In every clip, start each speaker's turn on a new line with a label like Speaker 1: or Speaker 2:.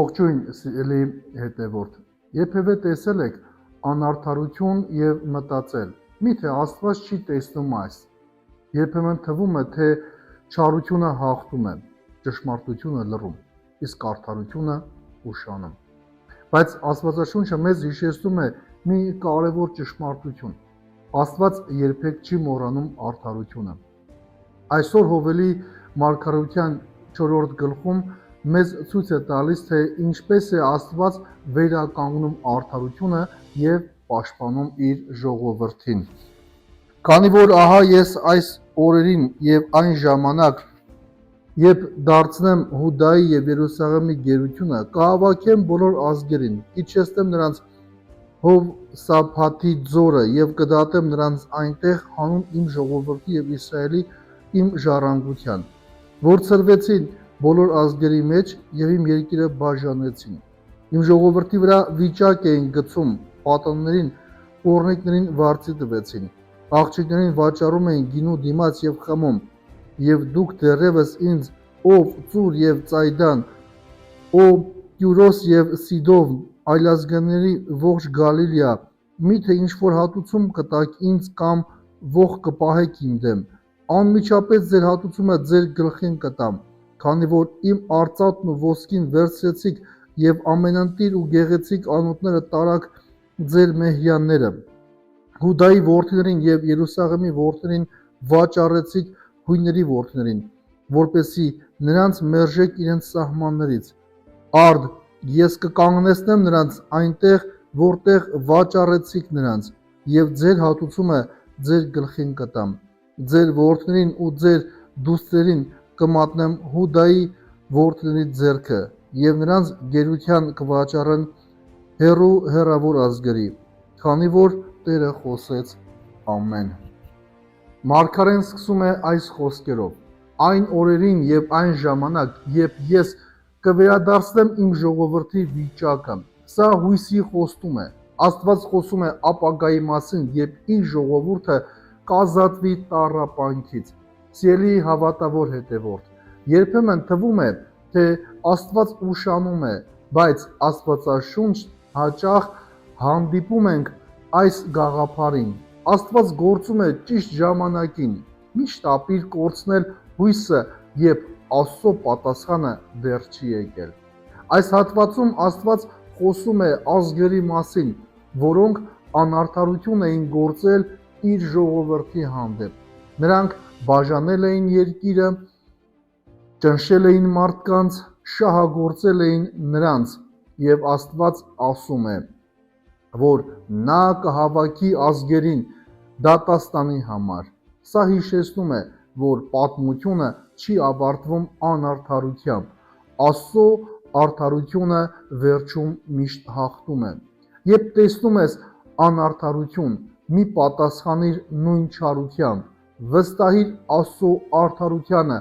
Speaker 1: Ողջույն սիրելի հետևորդ, երբևէ տեսել եք անարդարություն և մտածել, միթե Աստված չի տեսնում այս, երբեմն թվում է, թե չարությունը հաղթում է, ճշմարտությունը լռում, իսկ արդարությունը ուշանում։ Բայց Աստվածաշունչը մեզ հիշեցնում է մի կարևոր ճշմարտություն. Աստված երբեք չի մոռանում արդարությունը։ Այսօր Հովելի մարգարեության 4-րդ գլխում մեզ ցույց է տալիս, թե ինչպես է Աստված վերականգնում արդարությունը և պաշտպանում իր ժողովրդին։ Քանի որ ահա ես այս օրերին և այն ժամանակ, երբ դարձնեմ Հուդայի և Երուսաղեմի գերությունը, կհավաքեմ բոլոր ազգերին, կիջեցնեմ նրանց Հովսափաթի ձորը և կդատեմ նրանց այնտեղ հանուն իմ ժողովրդի և Իսրայելի իմ ժառանգության, որ ցրվեցին բոլոր ազգերի մեջ և իմ երկիրը բաժանեցին։ Իմ ժողովրդի վրա վիճակ էին գցում, պատանիներին, պոռնիկներին վարձի տվեցին, աղջիկներին վաճառում էին գինու դիմաց և խմում, և դուք դեռևս ինձ, ով Ծուր և Ծայդան, ով Տյուրոս և Սիդոն, այլազգաների ողջ Գալիլեա, միթե ինչ-որ հատուցում կտաք ինձ կամ ոխ կպահեք իմ դեմ, անմիջապես ձեր հատուցումը ձեր գլխին կտամ, քանի որ իմ արծաթն ու ոսկին վերցրեցիք և ամենընտիր ու գեղեցիկ անոթները տարաք ձեր մեհյանները, Հուդայի որդիներին և Երուսաղեմի որդիներին վաճառեցիք հույների որդիներին, որպեսզի նրանց մերժեք իրենց սահմաններից։ Արդ ես կկանգնեցնեմ նրանց այնտեղ, որտեղ վաճառեցիք նրանց, և ձեր հատուցումը ձեր գլխին կտամ։ Ձեր որդիներին ու ձեր դուստրերին կմատնեմ Հուդայի որդիների ձեռքը, և նրանց գերության կվաճառեն հեռու հեռավոր ազգերի, քանի որ Տերը խոսեց։ Ամեն։ Մարգարեն սկսում է այս խոսքերով. այն օրերին և այն ժամանակ, երբ ես կվերադարձնեմ իմ ժողովրդի վիճակը։ Սա հույսի խոստում է։ Աստված խոսում է ապագայի մասին, երբ իր ժողովուրդը կազատվի տառապանքից։ Սիրելի հավատավոր հետևորդ, երբեմն թվում է, թե Աստված ուշանում է, բայց Աստվածաշունչն հաճախ հանդիպում ենք այս գաղափարին. Աստված գործում է ճիշտ ժամանակին, միշտ ապիր կորցնել հույսը, երբ Աստծո պատասխանը դեռ չի եկել։ Այս հատվածում Աստված խոսում է ազգերի մասին, որոնք անարդարություն էին գործել իր ժողովրդի հանդեպ։ Նրանք բաժանել էին երկիրը, ճնշել էին մարդկանց, շահագործել էին նրանց, և Աստված ասում է, որ նա կհավաքի ազգերին դատաստանի համար։ Սա հիշեցնում է, որ պատմությունը չի ավարտվում անարդարությամբ, Աստծո արդարությունը վերջում միշտ հաղթում է։ Երբ տեսնում ես անարդարություն, մի պատասխանիր նույն չարությամբ, վստահիր Աստծո արդարությանը։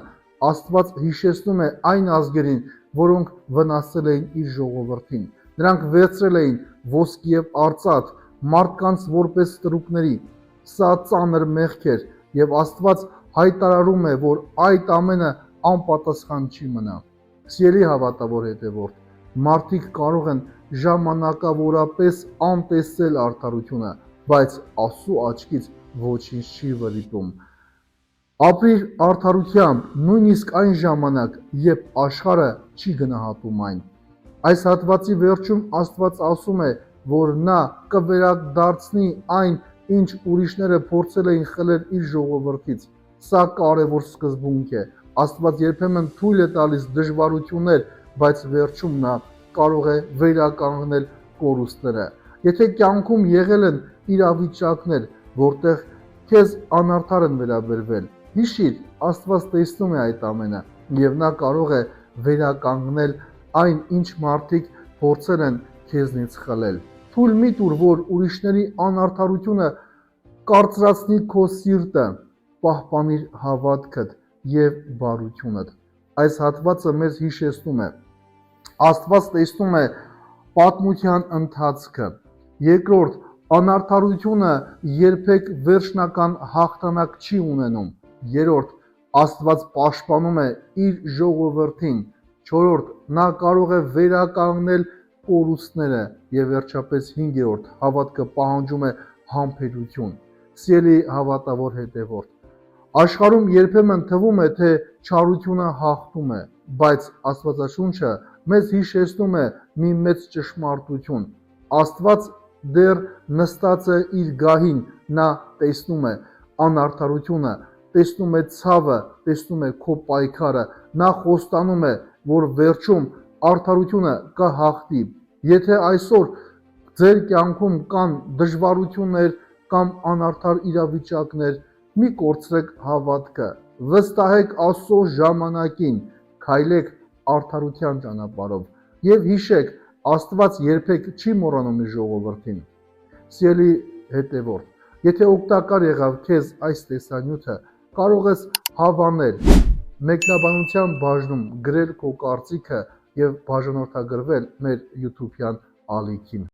Speaker 1: Աստված հիշեցնում է այն ազգերին, որոնք վնասել էին իր ժողովրդին։ Նրանք վերցրել էին ոսկի և արծաթ, մարդկանց որպես ստրուկների։ Սա ծանր մեղք էր, և Աստված հայտարարում է, որ այդ ամենը անպատասխան չի մնա։ Սիրելի հավատավոր հետևորդ, մարդիկ կարող են ժամանակավորապես անտեսել արդարությունը, բայց Աստծո աչքից ոչինչ չի վրիպում։ Ապրիր արդարությամբ, նույնիսկ այն ժամանակ, երբ աշխարհը չի գնահատում այն։ Այս հատվածի վերջում Աստված ասում է, որ նա կվերադարձնի այն, ինչ ուրիշները փորձել էին խլել իր ժողովրդից։ Սա կարևոր սկզբունք է։ Աստված երբեմն թույլ է տալիս դժվարություններ, բայց վերջում նա կարող է վերականգնել կորուստները։ Եթե կյանքում եղել են իրավիճակներ, որտեղ քեզ անարդար են վերաբերվել, հիշիր, Աստված տեսնում է այդ ամենը, և նա կարող է վերականգնել այն, ինչ մարդիկ փորձել են քեզնից խլել։ Թույլ մի տուր, որ ուրիշների անարդարությունը կարծրացնի քո սիրտը, պահպանիր հավատքդ և բարությունդ։ Այս հատվածը մեզ հիշեցնում է. Աստված տեսնում է պատմության ընթացքը։ Երկրորդ, անարդարությունը երբեք վերջնական հաղթանակ չի ունենում։ Երրորդ, Աստված պաշտպանում է իր ժողովրդին։ 4. Նա կարող է վերականգնել կորուստները եւ վերջապես 5. Հավատքը պահանջում է համբերություն։ Սիրելի հավատավոր հետևորդ, աշխարհում երբեմն թվում է, թե չարությունը հաղթում է, բայց Աստվածաշունչը մեզ հիշեցնում է մի մեծ ճշմարտություն. Աստված դեռ նստած է իր գահին, նա տեսնում է անարդարությունը, տեսնում է ցավը, տեսնում է քո պայքարը, նա խոստանում է, որ վերջում արդարությունը կհաղթի։ Եթե այսօր ձեր կյանքում կան դժվարություններ կամ անարդար իրավիճակներ, մի կորցրեք հավատքը, վստահեք Աստծո ժամանակին, քայլեք արդարության ճանապարհով եւ հիշեք, Աստված երբեք չի մոռանում իր ժողովրդին։ Սիրելի հետևորդ, եթե օգտակար եղավ քեզ այս տեսանյութը, կարող ես հավանել, մեկնաբանության բաժնում գրել քո կարծիքը եւ բաժանորդագրվել մեր YouTube-յան ալիքին։